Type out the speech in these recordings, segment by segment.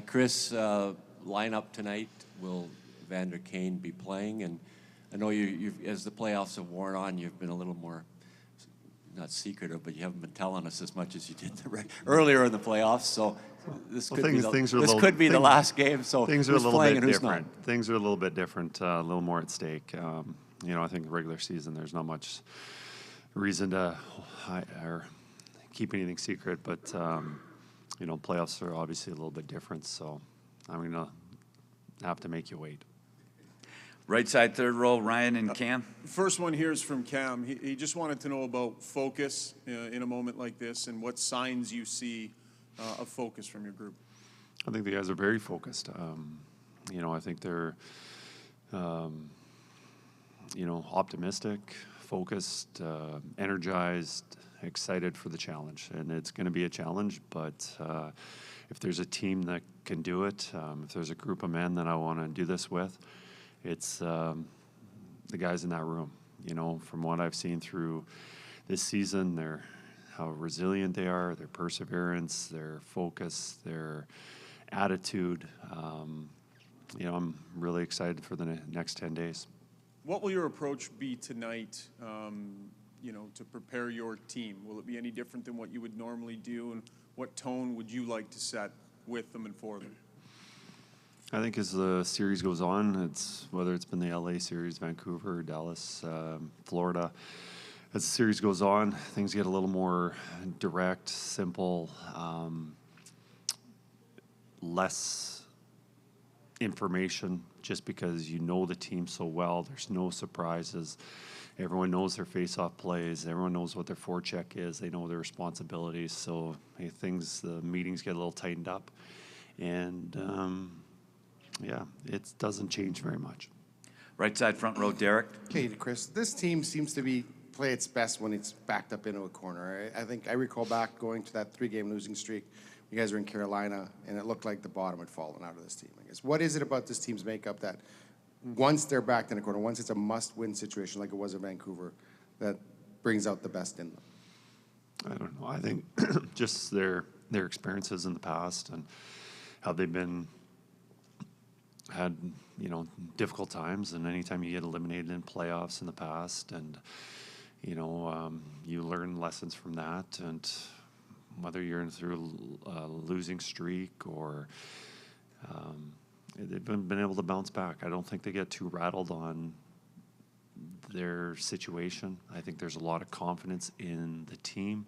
Chris, lineup tonight, will Vander Kane be playing? And I know you've, as the playoffs have worn on, you've been a little more, not secretive, but you haven't been telling us as much as you did earlier in the playoffs. So this could be the last game. So things are a who's little playing bit and who's different. not? Things are a little bit different, a little more at stake. I think the regular season, there's not much reason to or keep anything secret, but playoffs are obviously a little bit different. So I'm gonna have to make you wait. Right side, third row, Ryan and Cam. First one here is from Cam. He just wanted to know about focus in a moment like this and what signs you see of focus from your group. I think the guys are very focused. I think they're, optimistic, focused, energized, excited for the challenge. And it's going to be a challenge, but if there's a team that can do it, if there's a group of men that I want to do this with, it's the guys in that room. From what I've seen through this season, how resilient they are, their perseverance, their focus, their attitude. I'm really excited for the next 10 days. What will your approach be tonight, to prepare your team? Will it be any different than what you would normally do, and what tone would you like to set with them and for them? I think as the series goes on, whether it's been the LA series, Vancouver, Dallas, Florida, as the series goes on, things get a little more direct, simple, less information, just because you know the team so well. There's no surprises. Everyone knows their face-off plays. Everyone knows what their forecheck is. They know their responsibilities. So the meetings get a little tightened up. And it doesn't change very much. Right side, front row, Derek. Okay, Chris, this team seems to play its best when it's backed up into a corner. I think I recall back going to that 3-game losing streak. You guys were in Carolina, and it looked like the bottom had fallen out of this team, I guess. What is it about this team's makeup that once they're backed in a corner, once it's a must-win situation like it was in Vancouver, that brings out the best in them? I don't know. I think just their experiences in the past and how they've had difficult times, and anytime you get eliminated in playoffs in the past, and you learn lessons from that, and whether you're through a losing streak or they've been able to bounce back. I don't think they get too rattled on their situation. I think there's a lot of confidence in the team.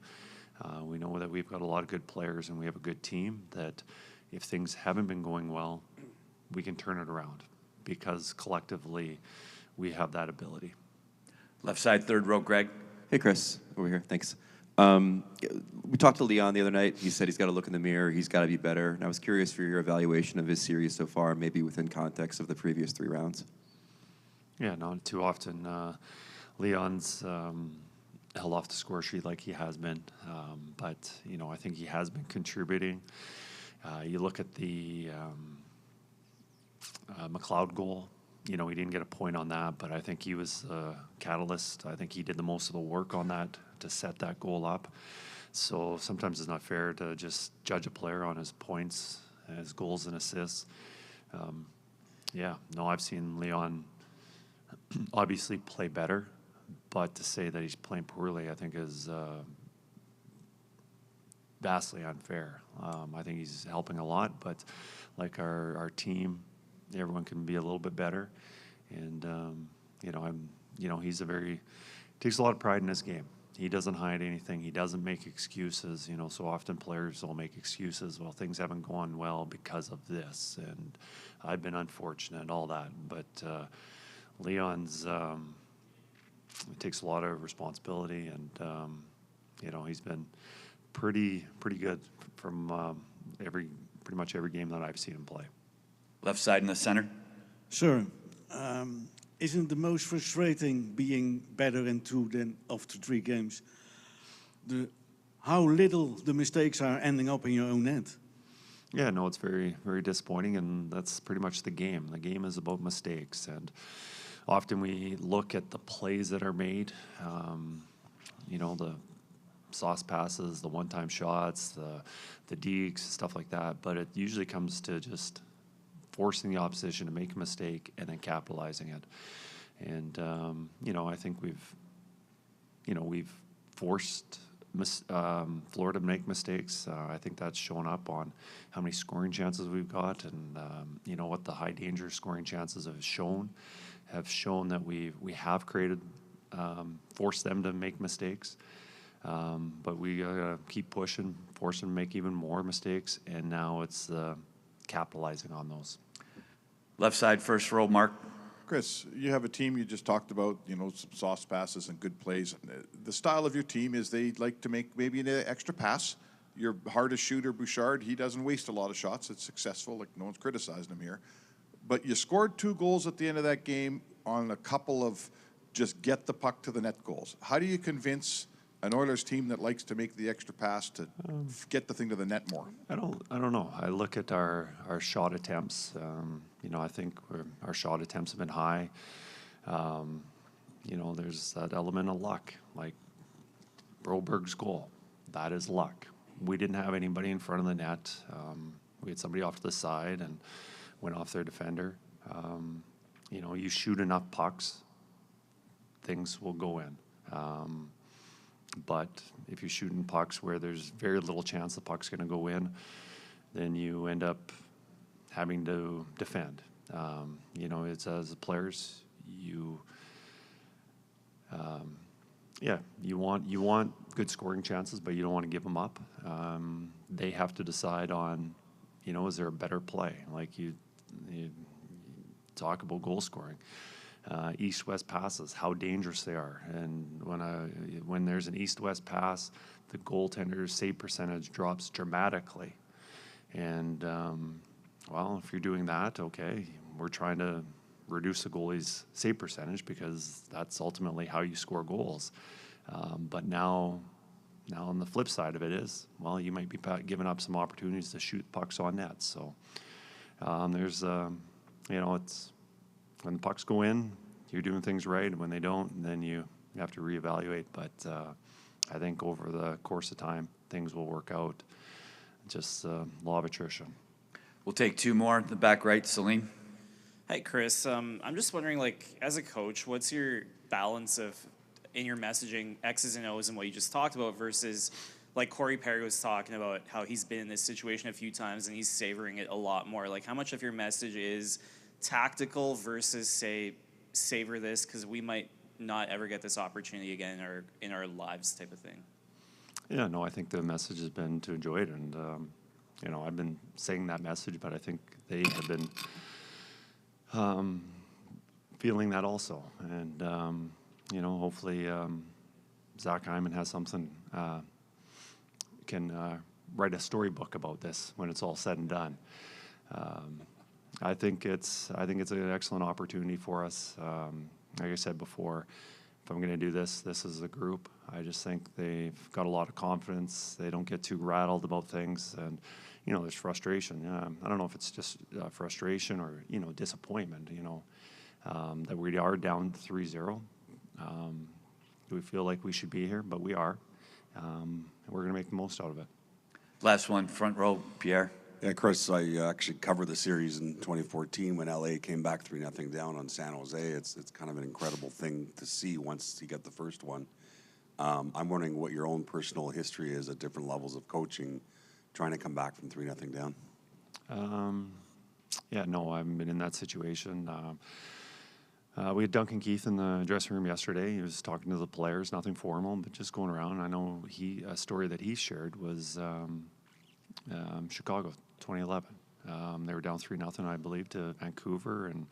We know that we've got a lot of good players and we have a good team, that if things haven't been going well, we can turn it around because collectively we have that ability. Left side, third row, Greg. Hey, Chris, over here. Thanks. We talked to Leon the other night. He said he's got to look in the mirror. He's got to be better. And I was curious for your evaluation of his series so far, maybe within context of the previous 3 rounds. Yeah, not too often. Leon's held off the score sheet like he has been. But I think he has been contributing. You look at the McLeod goal. He didn't get a point on that, but I think he was a catalyst. I think he did the most of the work on that to set that goal up. So sometimes it's not fair to just judge a player on his points, his goals and assists. I've seen Leon obviously play better, but to say that he's playing poorly, I think is vastly unfair. I think he's helping a lot, but like our team, everyone can be a little bit better. And, he's takes a lot of pride in his game. He doesn't hide anything. He doesn't make excuses. So often players will make excuses. Well, things haven't gone well because of this, and I've been unfortunate, all that. But Leon's takes a lot of responsibility, and he's been pretty good from pretty much every game that I've seen him play. Left side in the center. Sure. Isn't the most frustrating being better in 2 than after 3 games? How little the mistakes are ending up in your own net? Yeah, no, it's very, very disappointing, and that's pretty much the game. The game is about mistakes, and often we look at the plays that are made, the sauce passes, the one-time shots, the dekes, stuff like that. But it usually comes to just forcing the opposition to make a mistake and then capitalizing it. And I think we've forced Florida to make mistakes. I think that's shown up on how many scoring chances we've got, and what the high danger scoring chances have shown that we have created, forced them to make mistakes. But we gotta keep pushing, force them to make even more mistakes, and now it's capitalizing on those. Left side, first row, Mark. Chris, you have a team, you just talked about, some sauce passes and good plays. The style of your team is they like to make maybe an extra pass. Your hardest shooter, Bouchard, he doesn't waste a lot of shots. It's successful, like no one's criticizing him here. But you scored 2 goals at the end of that game on a couple of just get the puck to the net goals. How do you convince an Oilers team that likes to make the extra pass to get the thing to the net more? I don't know. I look at our shot attempts. I think our shot attempts have been high. There's that element of luck, like Broberg's goal. That is luck. We didn't have anybody in front of the net. We had somebody off to the side and went off their defender. You shoot enough pucks, things will go in. But if you're shooting pucks where there's very little chance the puck's going to go in, then you end up having to defend. It's as players, you want good scoring chances, but you don't want to give them up. They have to decide on, is there a better play? Like you talk about goal scoring. East-west passes, how dangerous they are. And when there's an east-west pass, the goaltender's save percentage drops dramatically. And, if you're doing that, okay, we're trying to reduce the goalie's save percentage because that's ultimately how you score goals. But now on the flip side of it is, you might be giving up some opportunities to shoot pucks on net. So there's, it's when the pucks go in, you're doing things right, and when they don't, then you have to reevaluate. But I think over the course of time, things will work out. Just law of attrition. We'll take 2 more. The back right, Celine. Hi, Chris. I'm just wondering, as a coach, what's your balance of, in your messaging, X's and O's and what you just talked about versus, like Corey Perry was talking about how he's been in this situation a few times and he's savoring it a lot more. Like, how much of your message is tactical versus, say, savor this because we might not ever get this opportunity again in our lives type of thing? Yeah, no, I think the message has been to enjoy it. And, I've been saying that message, but I think they have been feeling that also. And, hopefully Zach Hyman has something, can write a storybook about this when it's all said and done. I think it's an excellent opportunity for us. Like I said before, if I'm going to do this is a group. I just think they've got a lot of confidence. They don't get too rattled about things, and there's frustration. I don't know if it's just frustration or disappointment. That we are down 3-0. Do we feel like we should be here? But we are. We're going to make the most out of it. Last one, front row, Pierre. Yeah, Chris, I actually covered the series in 2014 when LA came back 3-0 down on San Jose. It's kind of an incredible thing to see once you get the first one. I'm wondering what your own personal history is at different levels of coaching, trying to come back from 3-0 down. Yeah, no, I haven't been in that situation. We had Duncan Keith in the dressing room yesterday. He was talking to the players, nothing formal, but just going around. I know a story that he shared was Chicago, 2011. They were down 3-0, I believe, to Vancouver and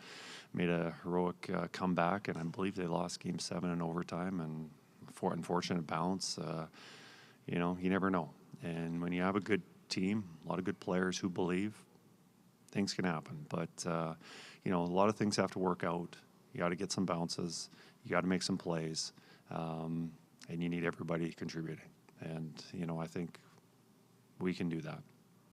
made a heroic comeback, and I believe they lost Game 7 in overtime, and for unfortunate bounce, you never know. And when you have a good team, a lot of good players who believe, things can happen. But, a lot of things have to work out. You got to get some bounces. You got to make some plays. And you need everybody contributing. And, I think we can do that.